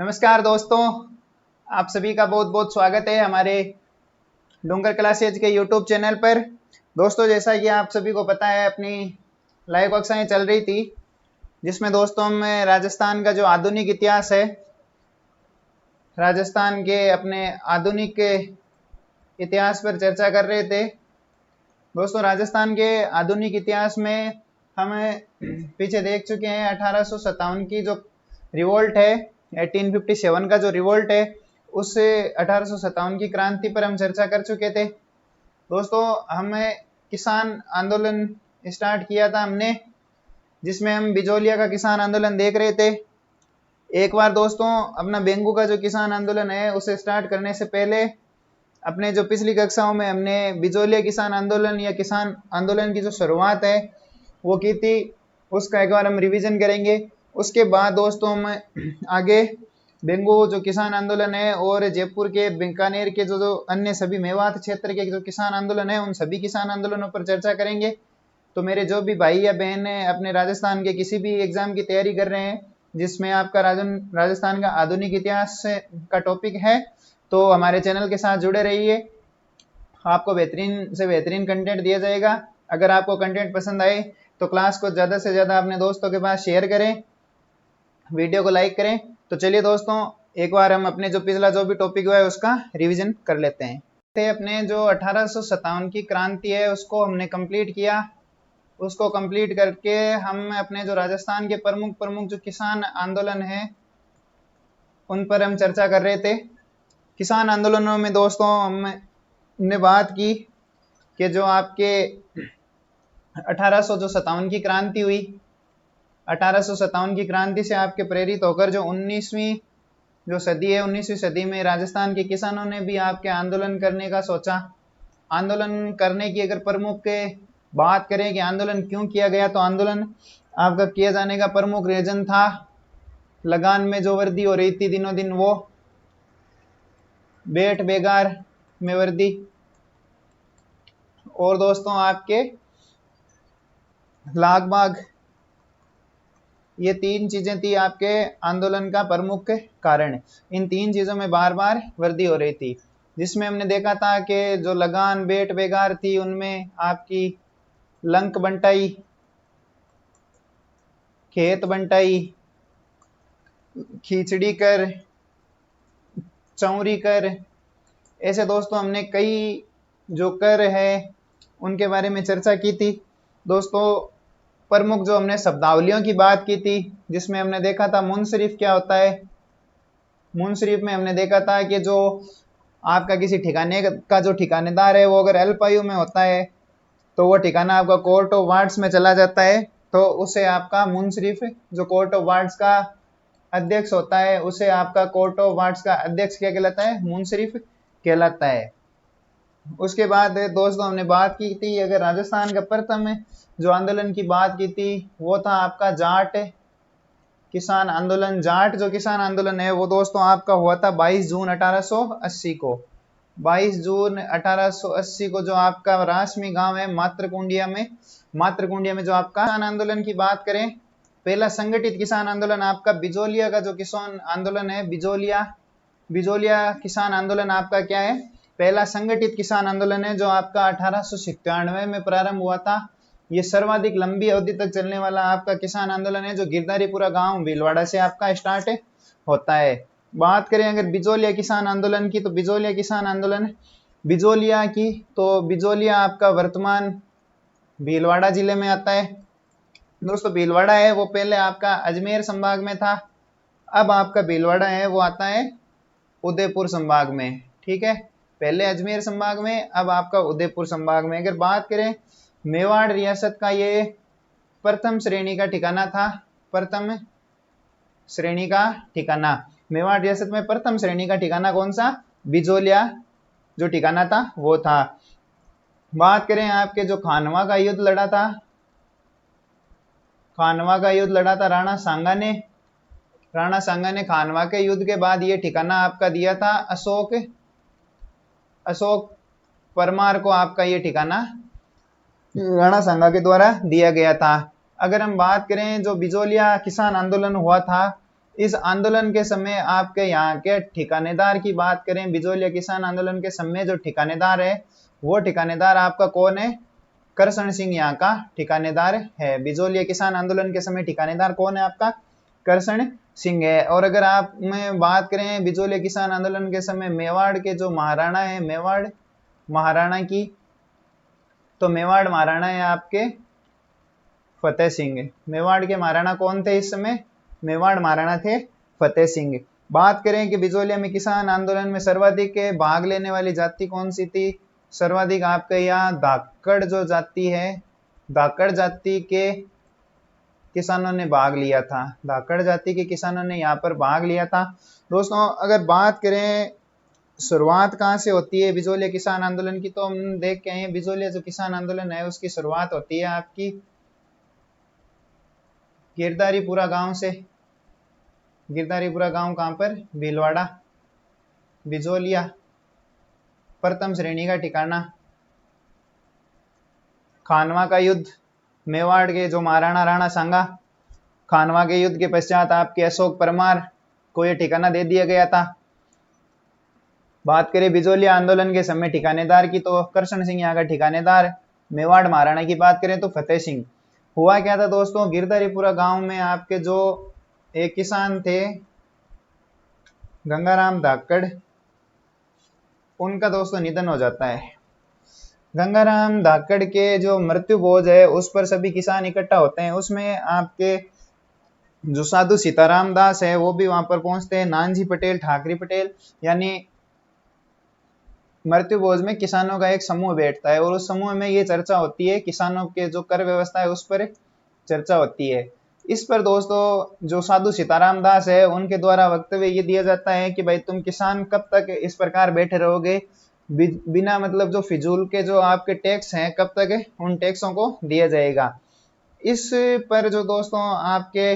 नमस्कार दोस्तों, आप सभी का बहुत बहुत स्वागत है हमारे डोंगर क्लासेज के यूट्यूब चैनल पर। दोस्तों, जैसा कि आप सभी को पता है, अपनी लाइव कक्षाएं चल रही थी जिसमें दोस्तों में राजस्थान का जो आधुनिक इतिहास है, राजस्थान के अपने आधुनिक इतिहास पर चर्चा कर रहे थे। दोस्तों, राजस्थान के आधुनिक इतिहास में हम पीछे देख चुके हैं 1857 की जो रिवोल्ट है, 1857 का जो रिवोल्ट है, उस 1857 की क्रांति पर हम चर्चा कर चुके थे। दोस्तों, हमें किसान आंदोलन स्टार्ट किया था हमने, जिसमें हम बिजोलिया का किसान आंदोलन देख रहे थे। एक बार दोस्तों, अपना बेंगू का जो किसान आंदोलन है उसे स्टार्ट करने से पहले अपने जो पिछली कक्षाओं में हमने बिजोलिया किसान आंदोलन या किसान आंदोलन की जो शुरुआत है वो की थी, उसका एक बार हम रिवीजन करेंगे। उसके बाद दोस्तों हम आगे बेंगू जो किसान आंदोलन है और जयपुर के बीकानेर के जो अन्य सभी मेवात क्षेत्र के जो किसान आंदोलन है, उन सभी किसान आंदोलनों पर चर्चा करेंगे। तो मेरे जो भी भाई या बहन है अपने राजस्थान के किसी भी एग्जाम की तैयारी कर रहे हैं जिसमें आपका राजस्थान का आधुनिक इतिहास का टॉपिक है, तो हमारे चैनल के साथ जुड़े रहिए। आपको बेहतरीन से बेहतरीन कंटेंट दिया जाएगा। अगर आपको कंटेंट पसंद आए तो क्लास को ज़्यादा से ज़्यादा अपने दोस्तों के पास शेयर करें, वीडियो को लाइक करें। तो चलिए दोस्तों, एक बार हम अपने जो पिछला जो भी टॉपिक हुआ है उसका रिवीजन कर लेते हैं। अपने जो 1857 की क्रांति है उसको हमने कंप्लीट किया। उसको कंप्लीट करके हम अपने जो राजस्थान के प्रमुख प्रमुख जो किसान आंदोलन है उन पर हम चर्चा कर रहे थे। किसान आंदोलनों में दोस्तों हमने बात की कि जो आपके 1857 की क्रांति हुई, 1857 की क्रांति से आपके प्रेरित होकर जो 19वीं जो सदी है, 19वीं सदी में राजस्थान के किसानों ने भी आपके आंदोलन करने का सोचा। आंदोलन करने की अगर प्रमुख बात करें कि आंदोलन क्यों किया गया, तो आंदोलन आपका किया जाने का प्रमुख रीजन था लगान में जो वृद्धि हो रही थी दिनों दिन, वो बेट बेगार में वृद्धि, और दोस्तों आपके लाग बाग, ये तीन चीजें थी आपके आंदोलन का प्रमुख कारण। इन तीन चीजों में बार बार वृद्धि हो रही थी, जिसमें हमने देखा था कि जो लगान बेट बेगार थी उनमें आपकी लंक बंटाई, खेत बंटाई, खींचड़ी कर, चौरी कर, ऐसे दोस्तों हमने कई जो कर है उनके बारे में चर्चा की थी। दोस्तों, प्रमुख जो हमने शब्दावलियों की बात की थी, जिसमें हमने देखा था मुंसरिफ क्या होता है। मुंसरिफ में हमने देखा था कि जो आपका किसी ठिकाने का जो ठिकानेदार है वो अगर अल्पायु में होता है तो वो ठिकाना आपका कोर्ट ऑफ वार्ड्स में चला जाता है, तो उसे आपका मुंसरिफ, जो कोर्ट ऑफ वार्ड्स का अध्यक्ष होता है, उसे आपका कोर्ट ऑफ वार्ड्स का अध्यक्ष क्या कहलाता है? मुंसरिफ कहलाता है। उसके बाद दोस्तों हमने बात की थी, अगर राजस्थान का प्रथम जो आंदोलन की बात की थी वो था आपका जाट किसान आंदोलन। जाट जो किसान आंदोलन है वो दोस्तों आपका हुआ था 22 जून 1880 को। 22 जून 1880 को जो आपका रासमी गांव है मातृकुंडिया में जो आपका किसान आंदोलन की बात करें, पहला संगठित किसान आंदोलन आपका बिजोलिया का जो किसान आंदोलन है, बिजोलिया किसान आंदोलन आपका क्या है? पहला संगठित किसान आंदोलन है जो आपका 1897 में प्रारंभ हुआ था। ये सर्वाधिक लंबी अवधि तक चलने वाला आपका किसान आंदोलन है जो गिरधारीपुरा गांव भीलवाड़ा से आपका स्टार्ट होता है। बात करें अगर बिजोलिया किसान आंदोलन की, तो बिजोलिया किसान आंदोलन बिजोलिया की, तो बिजोलिया आपका वर्तमान भीलवाड़ा जिले में आता है। दोस्तों, भीलवाड़ा है वो पहले आपका अजमेर संभाग में था, अब आपका भीलवाड़ा है वो आता है उदयपुर संभाग में। ठीक है, पहले अजमेर संभाग में, अब आपका उदयपुर संभाग में। अगर बात करें मेवाड़ रियासत का, ये प्रथम श्रेणी का ठिकाना था, प्रथम श्रेणी का ठिकाना। मेवाड़ रियासत में प्रथम श्रेणी का ठिकाना कौन सा? बिजोलिया जो ठिकाना था वो था। बात करें आपके जो खानवा का युद्ध लड़ा था, खानवा का युद्ध लड़ा था राणा सांगा ने। राणा सांगा ने खानवा के युद्ध के बाद ये ठिकाना आपका दिया था अशोक परमार को, आपका ये ठिकाना राणा सांगा के द्वारा दिया गया था। अगर हम बात करें जो बिजोलिया किसान आंदोलन हुआ था इस आंदोलन के समय आपके यहाँ के ठिकानेदार की बात करें, बिजोलिया किसान आंदोलन के समय जो ठिकानेदार है वो ठिकानेदार आपका कौन है? करसण सिंह यहाँ का ठिकानेदार है। बिजोलिया किसान आंदोलन के समय ठिकानेदार कौन है आपका? करसण सिंह है। और अगर आप में बात करें बिजोलिया किसान आंदोलन के समय मेवाड़ के जो महाराणा है, मेवाड़ महाराणा की, तो मेवाड़ महाराणा है आपके फतेह सिंह। मेवाड़ के महाराणा कौन थे इस समय? मेवाड़ महाराणा थे फतेह सिंह। बात करें कि बिजोलिया में किसान आंदोलन में सर्वाधिक भाग लेने वाली जाति कौन सी थी? सर्वाधिक आपके यहाँ धाकड़ जो जाति है, धाकड़ जाति के किसानों ने भाग लिया था। धाकड़ जाति के किसानों ने यहाँ पर भाग लिया था। दोस्तों अगर बात करें शुरुआत कहाँ से होती है बिजोलिया किसान आंदोलन की, तो हम देख के आए हैं बिजोलिया जो किसान आंदोलन है उसकी शुरुआत होती है आपकी गिरधारीपुरा गांव से। गिरधारीपुरा गांव कहाँ पर? भीलवाड़ा। बिजोलिया प्रथम श्रेणी का ठिकाना। खानवा का युद्ध, मेवाड़ के जो महाराणा राणा सांगा, खानवा के युद्ध के पश्चात आपके अशोक परमार को यह ठिकाना दे दिया गया था। बात करें बिजोलिया आंदोलन के समय ठिकानेदार की, तो करसण सिंह यहाँ का ठिकानेदार। मेवाड़ महाराणा की बात करें तो फतेह सिंह। हुआ क्या था दोस्तों, गिरधारीपुरा गांव में आपके जो एक किसान थे गंगाराम धाकड़, उनका दोस्तों निधन हो जाता है। गंगाराम धाकड़ के जो मृत्यु भोज है उस पर सभी किसान इकट्ठा होते हैं। उसमें आपके जो साधु सीताराम दास है वो भी वहां पर पहुंचते हैं, नानजी पटेल, ठाकरी पटेल, यानी मृत्यु भोज में किसानों का एक समूह बैठता है और उस समूह में ये चर्चा होती है, किसानों के जो कर व्यवस्था है उस पर चर्चा होती है। इस पर दोस्तों जो साधु सीताराम दास है उनके द्वारा वक्तव्य ये दिया जाता है कि भाई तुम किसान कब तक इस प्रकार बैठे रहोगे, बिना मतलब जो फिजूल के जो आपके टैक्स हैं कब तक उन टैक्सों को दिया जाएगा। इस पर जो दोस्तों आपके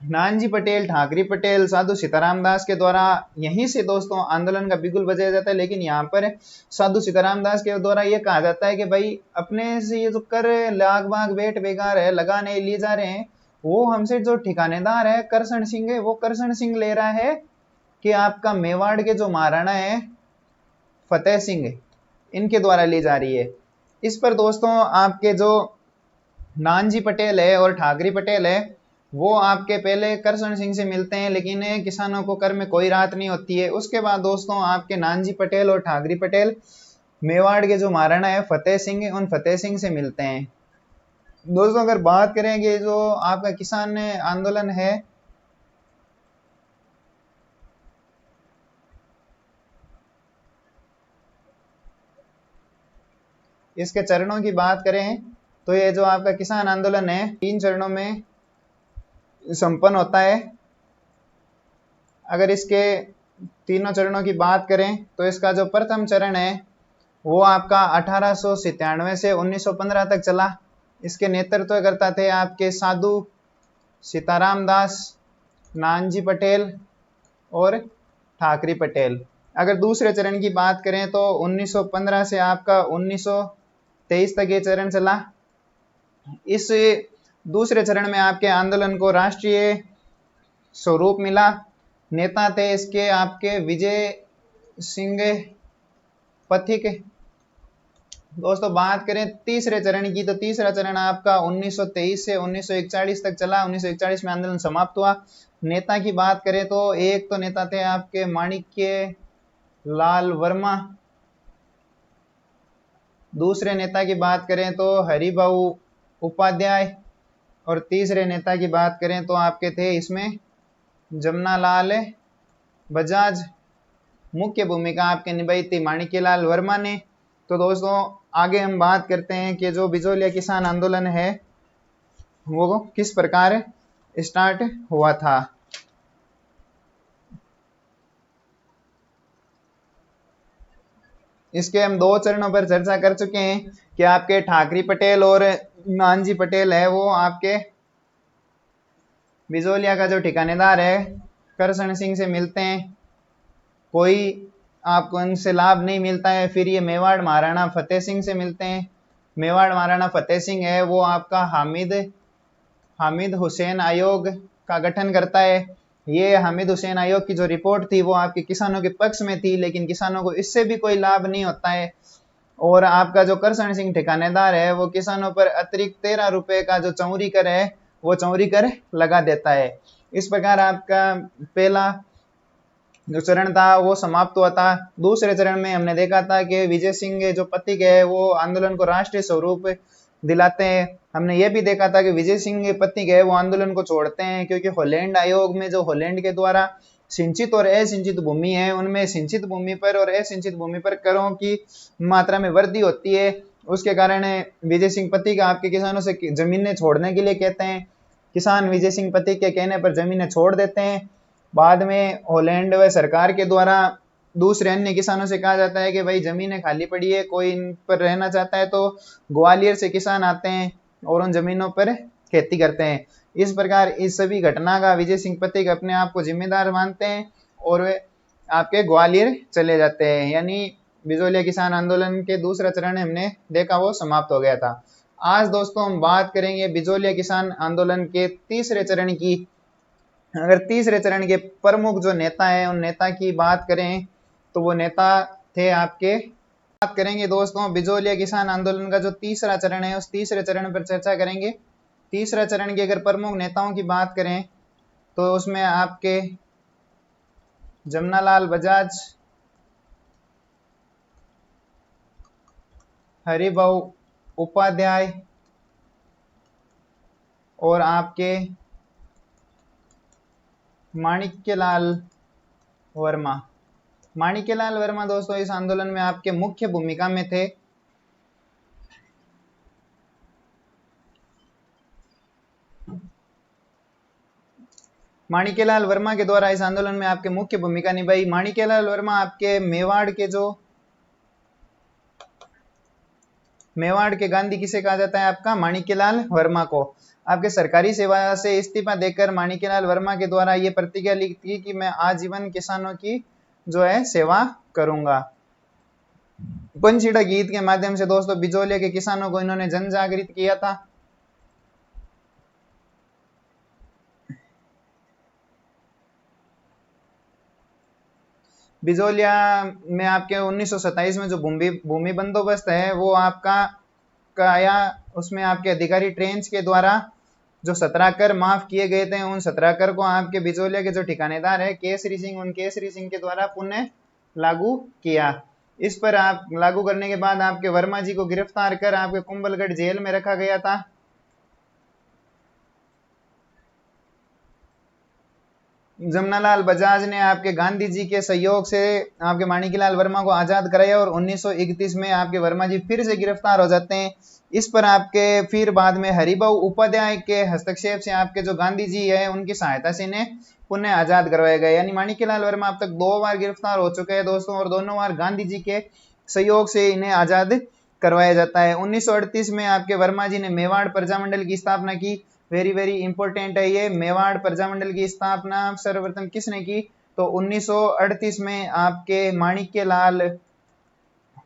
नानजी पटेल, ठाकरी पटेल, साधु सीताराम दास के द्वारा यहीं से दोस्तों आंदोलन का बिगुल बजाया जाता है। लेकिन यहाँ पर साधु सीताराम दास के द्वारा ये कहा जाता है कि भाई अपने से ये जो कर लाग बाग बेट बेकार है लगाने लिए जा रहे हैं, वो हमसे जो ठिकानेदार है करसण सिंह है, वो करसण सिंह ले रहा है कि आपका मेवाड़ के जो महाराणा है फतेह सिंह, इनके द्वारा ली जा रही है। इस पर दोस्तों आपके जो नानजी पटेल है और ठाकरी पटेल है वो आपके पहले करसण सिंह से मिलते हैं, लेकिन किसानों को कर में कोई राहत नहीं होती है। उसके बाद दोस्तों आपके नानजी पटेल और ठाकरी पटेल मेवाड़ के जो महाराणा है फतेह सिंह, उन फतेह सिंह से मिलते हैं। दोस्तों अगर बात करेंगे जो आपका किसान आंदोलन है, इसके चरणों की बात करें तो ये जो आपका किसान आंदोलन है 3 चरणों में संपन्न होता है। अगर इसके तीनों चरणों की बात करें तो इसका जो प्रथम चरण है वो आपका 1897 से 1915 तक चला। इसके नेतृत्व करता थे आपके साधु सीताराम दास, नानजी पटेल और ठाकरी पटेल। अगर दूसरे चरण की बात करें तो 1915 से आपका 1923 तक ये चरण चला। इस दूसरे चरण में आपके आंदोलन को राष्ट्रीय स्वरूप मिला। नेता थे इसके आपके विजय सिंह पथिक। दोस्तों बात करें तीसरे चरण की तो तीसरा चरण आपका 1923 से 1941 तक चला। 1941 में आंदोलन समाप्त हुआ। नेता की बात करें तो एक तो नेता थे आपके माणिक्य लाल वर्मा, दूसरे नेता की बात करें तो हरिभाऊ उपाध्याय, और तीसरे नेता की बात करें तो आपके थे इसमें जमनालाल बजाज। मुख्य भूमिका आपके निभाई थी माणिक्यलाल वर्मा ने। तो दोस्तों आगे हम बात करते हैं कि जो बिजोलिया किसान आंदोलन है वो किस प्रकार स्टार्ट हुआ था। इसके हम 2 चरणों पर चर्चा कर चुके हैं कि आपके ठाकरी पटेल और नानजी पटेल है वो आपके बिजोलिया का जो ठिकानेदार है करसण सिंह से मिलते हैं, कोई आपको उनसे लाभ नहीं मिलता है। फिर ये मेवाड़ महाराणा फतेह सिंह से मिलते हैं। मेवाड़ महाराणा फतेह सिंह है वो आपका हामिद हुसैन आयोग का गठन करता है। ये हामिद हुसैन आयोग की जो रिपोर्ट थी वो आपके किसानों के पक्ष में थी, लेकिन किसानों को इससे भी कोई लाभ नहीं होता है। और आपका जो करसण सिंह ठिकानेदार है वो किसानों पर अतिरिक्त 13 रुपए का जो चौरी कर है वो चौरी कर लगा देता है। इस प्रकार आपका पहला जो चरण था वो समाप्त हुआ था। दूसरे चरण में हमने देखा था कि विजय सिंह जो पथिक है वो आंदोलन को राष्ट्रीय स्वरूप दिलाते हैं। हमने ये भी देखा था कि विजय सिंह पथिक है वो आंदोलन को छोड़ते हैं, क्योंकि हॉलैंड आयोग में जो हॉलैंड के द्वारा सिंचित और असिंचित भूमि है उनमें सिंचित भूमि पर और असिंचित भूमि पर करों की मात्रा में वृद्धि होती है। उसके कारण विजय सिंह पथिक आपके किसानों से जमीनें छोड़ने के लिए कहते हैं। किसान विजय सिंह पथिक के कहने पर जमीनें छोड़ देते हैं। बाद में हॉलैंड व सरकार के द्वारा दूसरे अन्य किसानों से कहा जाता है कि भाई जमीनें खाली पड़ी है, कोई इन पर रहना चाहता है, तो ग्वालियर से किसान आते हैं और उन जमीनों पर खेती करते हैं। इस प्रकार इस सभी घटना का विजय सिंह पथिक अपने आप को जिम्मेदार मानते हैं और वे आपके ग्वालियर चले जाते हैं। यानी बिजोलिया किसान आंदोलन के दूसरा चरण हमने देखा वो समाप्त हो गया था। आज दोस्तों हम बात करेंगे बिजोलिया किसान आंदोलन के तीसरे चरण की। अगर तीसरे चरण के प्रमुख जो नेता है उन नेता की बात करें तो वो नेता थे आपके, बात करेंगे दोस्तों बिजोलिया किसान आंदोलन का जो तीसरा चरण है उस तीसरे चरण पर चर्चा करेंगे। तीसरा चरण के अगर प्रमुख नेताओं की बात करें तो उसमें आपके जमनालाल बजाज, हरिभाऊ उपाध्याय और आपके माणिक्यलाल वर्मा। माणिक्यलाल वर्मा दोस्तों इस आंदोलन में आपके मुख्य भूमिका में थे। माणिक्यलाल वर्मा के द्वारा इस आंदोलन में आपके मुख्य भूमिका निभाई। माणिक्यलाल वर्मा आपके मेवाड़ के गांधी किसे कहा जाता है? आपका माणिक्यलाल वर्मा को। आपके सरकारी सेवा से इस्तीफा देकर माणिक्यलाल वर्मा के द्वारा ये प्रतिज्ञा ली थी कि मैं आजीवन किसानों की जो है सेवा करूंगा। पंछीड़ा गीत के माध्यम से दोस्तों बिजोलिया के किसानों को इन्होंने जन जागृत किया था। बिजोलिया में आपके 1927 में जो भूमि बंदोबस्त है वो आपका आया, उसमें आपके अधिकारी ट्रेंच के द्वारा जो 17 कर माफ किए गए थे उन 17 कर को आपके बिजोलिया के जो ठिकानेदार है केसरी सिंह, उन केसरी सिंह के द्वारा पुनः लागू किया। इस पर आप लागू करने के बाद आपके वर्मा जी को गिरफ्तार कर आपके कुंभलगढ़ जेल में रखा गया था। जमनालाल बजाज ने आपके गांधी जी के सहयोग से आपके माणिक्यलाल वर्मा को आजाद कराया और 1931 में आपके वर्मा जी फिर से गिरफ्तार हो जाते हैं। इस पर आपके फिर बाद में हरिभाऊ उपाध्याय के हस्तक्षेप से आपके जो गांधी जी है उनकी सहायता से इन्हें पुनः आजाद करवाया गया। यानी माणिक्यलाल वर्मा अब तक 2 बार गिरफ्तार हो चुके हैं दोस्तों और दोनों बार गांधी जी के सहयोग से इन्हें आजाद करवाया जाता है। 1938 में आपके वर्मा जी ने मेवाड़ प्रजामंडल की स्थापना की। वेरी वेरी इंपॉर्टेंट है ये, मेवाड़ प्रजामंडल की स्थापना सर्वप्रथम किसने की? तो 1938 में आपके माणिक्यलाल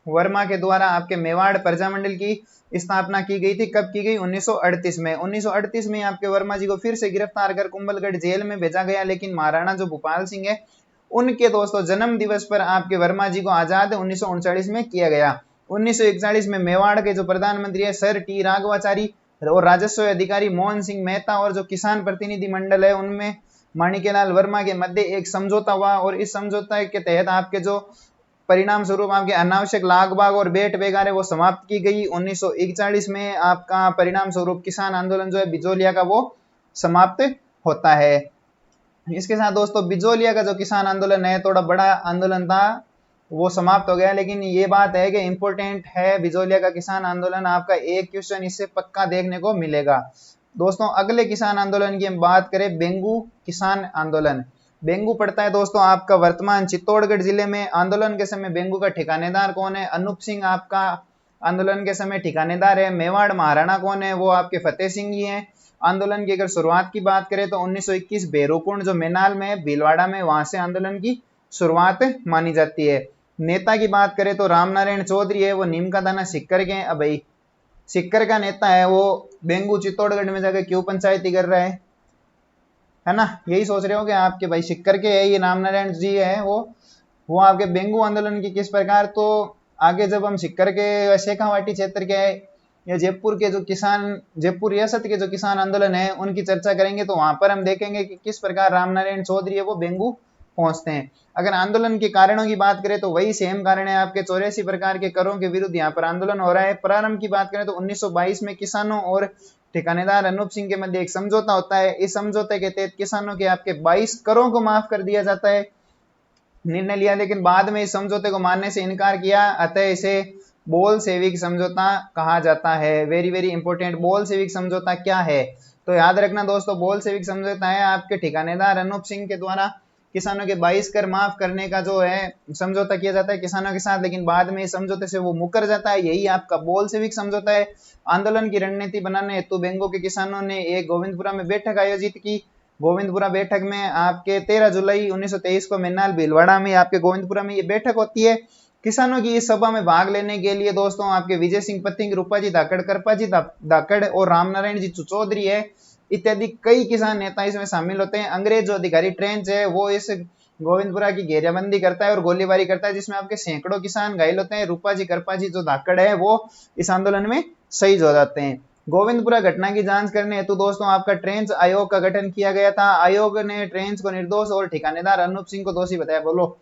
वर्मा के द्वारा आपके मेवाड़ प्रजामंडल की स्थापना की गई थी। कब की गई? 1938 में। 1938 में आपके वर्मा जी को फिर से गिरफ्तार कर कुंभलगढ़ जेल में भेजा गया, लेकिन महाराणा जो भूपाल सिंह है उनके दोस्तों जन्म दिवस पर आपके वर्मा जी को आजाद 1939 में किया गया। 1941 में मेवाड़ के जो प्रधानमंत्री है सर टी राघवाचारी और राजस्व अधिकारी मोहन सिंह मेहता और जो किसान प्रतिनिधि मंडल है उनमें माणिक्यलाल वर्मा के मध्य एक समझौता हुआ और इस समझौता के तहत आपके जो परिणाम स्वरूप आपके अनावश्यक लागबाग और बेट बेगारे वो समाप्त की गई। 1941 में आपका परिणाम स्वरूप किसान आंदोलन जो है बिजोलिया का वो समाप्त होता है। इसके साथ दोस्तों बिजोलिया का जो किसान आंदोलन है थोड़ा बड़ा आंदोलन था वो समाप्त हो गया, लेकिन ये बात है कि इंपॉर्टेंट है बिजोलिया का किसान आंदोलन। आपका एक क्वेश्चन इससे पक्का देखने को मिलेगा। दोस्तों अगले किसान आंदोलन की हम बात करें, बेंगू किसान आंदोलन। बेंगू पड़ता है दोस्तों आपका वर्तमान चित्तौड़गढ़ जिले में। आंदोलन के समय बेंगू का ठिकानेदार कौन है? अनूप सिंह आपका आंदोलन के समय ठिकानेदार है। मेवाड़ महाराणा कौन है? वो आपके फतेह सिंह ही हैं। आंदोलन की अगर शुरुआत की बात करें तो 1921 बेरोकुंड जो मेनाल में भीलवाड़ा में वहां से आंदोलन की शुरुआत मानी जाती है। नेता की बात करें तो रामनारायण चौधरी है, वो नीम का दाना सिक्कर के हैं। अब भाई सिक्कर का नेता है वो बेंगू चित्तौड़गढ़ में जाकर क्यों पंचायती कर रहा है? है ना, यही सोच रहे हो कि आपके भाई सिक्कर के है ये रामनारायण जी है, वो आपके बेंगू आंदोलन की किस प्रकार। तो आगे जब हम सिक्कर के शेखावाटी क्षेत्र के या जयपुर के जो किसान, जयपुर रियासत के जो किसान आंदोलन है उनकी चर्चा करेंगे, तो वहां पर हम देखेंगे कि किस प्रकार रामनारायण चौधरी है वो बेंगू पहुंचते हैं। अगर आंदोलन के कारणों की बात करें तो वही सेम कारण है, आपके 84 प्रकार के करों के विरुद्ध यहाँ पर आंदोलन हो रहा है। प्रारंभ की बात करें तो 1922 में किसानों और ठिकानेदार अनूप सिंह के मध्य एक समझौता होता है। इस समझौते के तहत किसानों के आपके 22 करों को माफ कर दिया जाता है, निर्णय लिया, लेकिन बाद में इस समझौते को मानने से इनकार किया, अतः इसे बोल सेविक समझौता कहा जाता है। वेरी वेरी इंपॉर्टेंट, बोल सेविक समझौता क्या है, तो याद रखना दोस्तों, बोल सेविक समझौता है आपके ठिकानेदार अनूप सिंह के द्वारा किसानों के 22 कर माफ करने का जो है समझौता किया जाता है किसानों के साथ, लेकिन बाद में इस समझौते से वो मुकर जाता है, यही आपका बोल सेविक समझौता है। आंदोलन की रणनीति बनाने हेतु बेंगो के किसानों ने एक गोविंदपुरा में बैठक आयोजित की। गोविंदपुरा बैठक में आपके 13 जुलाई 1923 को मेनाल भीलवाड़ा में आपके गोविंदपुरा में ये बैठक होती है। किसानों की इस सभा में भाग लेने के लिए दोस्तों आपके विजय सिंह पथिंग, रूपाजी धाकड़, करपाजी धाकड़ और रामनारायण जी चौधरी है इत्यादि कई किसान नेता इसमें शामिल होते हैं। अंग्रेज जो अधिकारी ट्रेंच है वो इस गोविंदपुरा की घेराबंदी करता है और गोलीबारी करता है, जिसमें आपके सैकड़ों किसान घायल होते हैं। रूपाजी करपाजी जो धाकड़ है वो इस आंदोलन में शहीद हो जाते हैं। गोविंदपुरा घटना की जांच करने हेतु दोस्तों आपका ट्रेंच आयोग का गठन किया गया था। आयोग ने ट्रेंच को निर्दोष और ठिकानेदार अनूप सिंह को दोषी बताया। बोलो,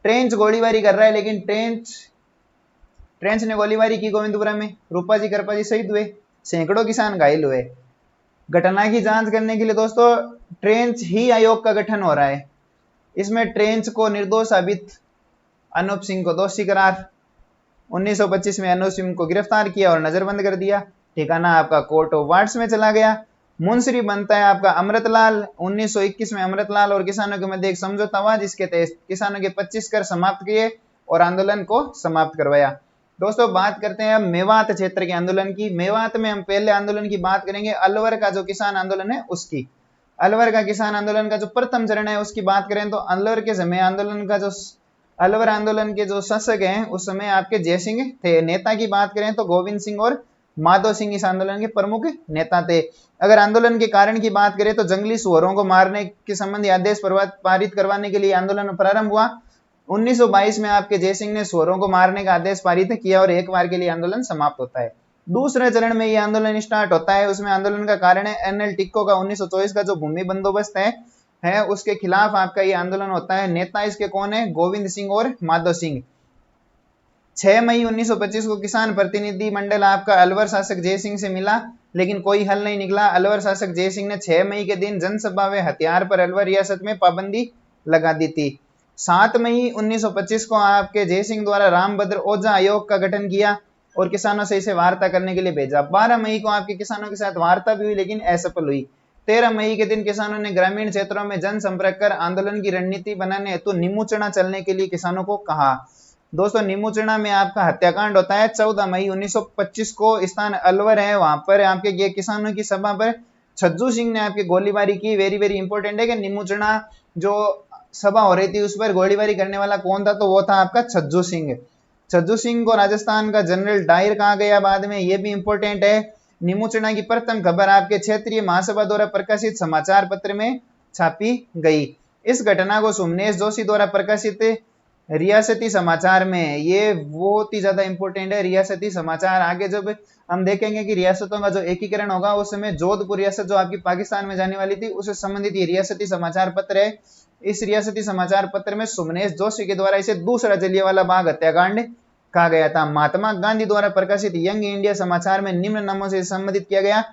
ट्रेंच गोलीबारी कर रहा है, लेकिन ट्रेंच ने गोलीबारी की गोविंदपुरा में, रूपाजी करपाजी शहीद हुए, सैकड़ों किसान घायल हुए। घटना की जांच करने के लिए दोस्तों ट्रेंच ही आयोग का गठन हो रहा है। इसमें ट्रेंच को निर्दोष साबित, अनूप सिंह को दोषी करार। 1925 में अनूप सिंह को गिरफ्तार किया और नजरबंद कर दिया। ठिकाना आपका कोर्ट ऑफ वार्ड्स में चला गया। मुंसरी बनता है आपका अमृतलाल। 1921 में अमृतलाल और किसानों के मध्य एक समझौता हुआ, जिसके तहत किसानों के 25 कर समाप्त किए और आंदोलन को समाप्त करवाया। दोस्तों बात करते हैं अब मेवात क्षेत्र के आंदोलन की। मेवात में हम पहले आंदोलन की बात करेंगे, अलवर का जो किसान आंदोलन है उसकी। अलवर का किसान आंदोलन का जो प्रथम चरण है उसकी बात करें तो अलवर के समय आंदोलन का जो अलवर आंदोलन के जो शासक हैं उस समय आपके जयसिंह थे। नेता की बात करें तो गोविंद सिंह और माधो सिंह इस आंदोलन के प्रमुख नेता थे। अगर आंदोलन के कारण की बात करें तो जंगली सुअरों को मारने के संबंधी आदेश पारित करवाने के लिए आंदोलन प्रारंभ हुआ। 1922 में आपके जयसिंह ने सुअरों को मारने का आदेश पारित किया और एक बार के लिए आंदोलन समाप्त होता है। दूसरे चरण में ये आंदोलन स्टार्ट होता है। उसमें आंदोलन का कारण है एनएल टिक्को का 1924 का जो भूमि बंदोबस्त है उसके खिलाफ आपका ये आंदोलन होता है। नेता इसके कौन है? गोविंद सिंह और माधो सिंह। 6 मई 1925 को किसान प्रतिनिधि मंडल आपका अलवर शासक जयसिंह से मिला, लेकिन कोई हल नहीं निकला। अलवर शासक जयसिंह ने 6 मई के दिन जनसभा व हथियार पर अलवर रियासत में पाबंदी लगा दी थी। 7 मई 1925 को आपके जयसिंह द्वारा रामभद्र ओझा आयोग का गठन किया और किसानों से इसे वार्ता करने के लिए भेजा। 12 मई को आपके किसानों के साथ वार्ता भी हुई, लेकिन असफल हुई। 13 मई के दिन किसानों ने ग्रामीण क्षेत्रों में जनसंपर्क कर आंदोलन की रणनीति बनाने हेतु निमुचना चलने के लिए किसानों को कहा। दोस्तों निमुचना में आपका हत्याकांड होता है 14 मई 1925 को। स्थान अलवर है, वहां पर आपके ये किसानों की सभा पर छज्जू सिंह ने आपकी गोलीबारी की। वेरी वेरी इंपॉर्टेंट है कि निमुचना जो सभा हो रही थी उस पर गोलीबारी करने वाला कौन था, तो वो था आपका छज्जू सिंह। छज्जू सिंह को राजस्थान का जनरल डायर कहा गया बाद में, ये भी इंपॉर्टेंट है। निमुचना की प्रथम खबर आपके क्षेत्रीय महासभा द्वारा प्रकाशित समाचार पत्र में छापी गई। इस घटना को सुमनेश जोशी द्वारा प्रकाशित रियासती समाचार में, ये बहुत ही ज्यादा इंपॉर्टेंट है रियासती समाचार। आगे जब हम देखेंगे कि रियासतों का जो एकीकरण होगा उस समय जोधपुर रियासत जो आपकी पाकिस्तान में जाने वाली थी उससे संबंधित ये रियासती समाचार पत्र है। इस रियासती समाचार पत्र में सुमनेश जोशी के द्वारा इसे दूसरा जलियांवाला बाग हत्याकांड कहा गया था। महात्मा गांधी द्वारा प्रकाशित यंग इंडिया समाचार में निम्न नामों से संबंधित किया गया।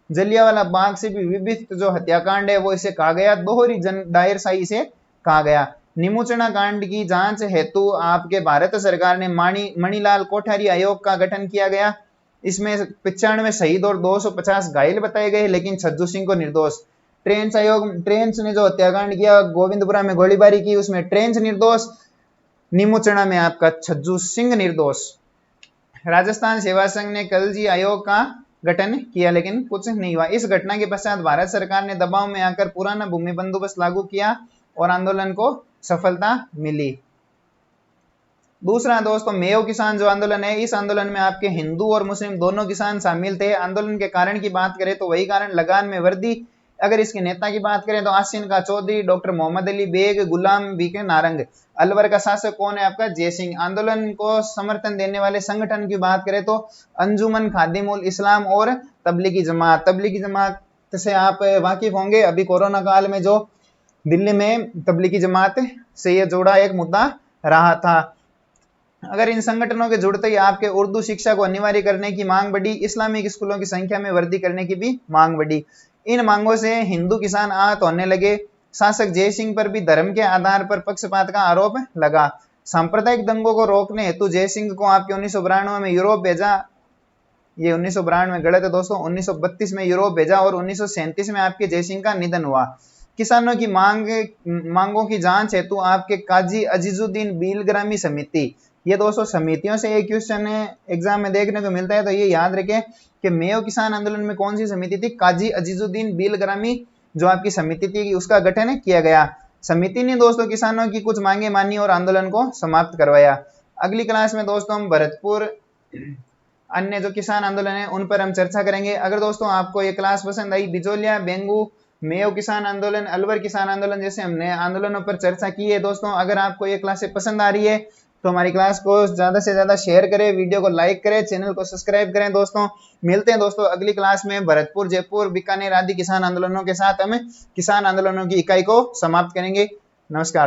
जलियांवाला बाग से भी विभिन्न जो हत्याकांड है वो इसे कहा गया। दोहरी डायरशाही से कहा गया। निमुचना कांड की जांच हेतु आपके भारत सरकार ने मणिलाल कोठारी आयोग का गठन किया गया। इसमें 95 शहीद और 250 घायल बताए गए, लेकिन छज्जू सिंह को निर्दोष। ट्रेंच ने जो हत्याकांड किया, गोविंदपुरा में गोलीबारी की, उसमें ट्रेंच निर्दोष, निमुचना में आपका छज्जू सिंह निर्दोष। राजस्थान सेवा संघ ने कलजी आयोग का गठन किया, लेकिन कुछ नहीं हुआ। इस घटना के पश्चात भारत सरकार ने दबाव में आकर पुराना भूमि बंदोबस्त लागू किया और आंदोलन को सफलता मिली। दूसरा दोस्तों मेयो किसान जो आंदोलन है, इस आंदोलन में आपके हिंदू और मुस्लिम दोनों किसान शामिल थे। आंदोलन के कारण की बात करें तो वही कारण लगान में वृद्धि, अगर इसके नेता की बात करें तो आसिन का चौधरी, डॉक्टर मोहम्मद अली बेग, गुलाम बीके नारंग। अलवर का शासक कौन है आपका? जय सिंह। आंदोलन को समर्थन देने वाले संगठन की बात करें तो अंजुमन खादिमुल इस्लाम और तबलीगी जमात। तबलीगी जमात से आप वाकिफ होंगे, अभी कोरोना काल में जो दिल्ली में तबलीगी जमात से ये जोड़ा एक मुद्दा रहा था। अगर इन संगठनों के जुड़ते ही आपके उर्दू शिक्षा को अनिवार्य करने की मांग बढ़ी, इस्लामिक स्कूलों की संख्या में वृद्धि करने की भी मांग बढ़ी। इन मांगों से हिंदू किसान आहत होने लगे। शासक जय सिंह पर भी धर्म के आधार पर पक्षपात का आरोप लगा। सांप्रदायिक दंगों को रोकने हेतु जय सिंह को आपके 1992 में यूरोप भेजा। ये 1992 में गलत है दोस्तों, 1932 में यूरोप भेजा और 1937 में आपके जय सिंह का निधन हुआ। किसानों की मांगों की जांच हेतु आपके काजी अजीजुद्दीन बिलग्रामी समिति। ये दोस्तों समितियों से एक क्वेश्चन एग्जाम में देखने को मिलता है, तो ये याद रखें कि मेयो किसान आंदोलन में कौन सी समिति थी? काजी अजीजुद्दीन बिलग्रामी जो आपकी समिति थी, उसका गठन किया गया। समिति ने दोस्तों किसानों की कुछ मांगे मानी और आंदोलन को समाप्त करवाया। अगली क्लास में दोस्तों हम भरतपुर अन्य जो किसान आंदोलन है उन पर हम चर्चा करेंगे। अगर दोस्तों आपको ये क्लास पसंद आई, बिजोलिया, बेंगू, मेयो किसान आंदोलन, अलवर किसान आंदोलन जैसे हमने आंदोलनों पर चर्चा की है दोस्तों, अगर आपको ये क्लासेस पसंद आ रही है तो हमारी क्लास को ज्यादा से ज्यादा शेयर करें, वीडियो को लाइक करें, चैनल को सब्सक्राइब करें दोस्तों। मिलते हैं दोस्तों अगली क्लास में भरतपुर, जयपुर, बीकानेर आदि किसान आंदोलनों के साथ हम किसान आंदोलनों की इकाई को समाप्त करेंगे। नमस्कार।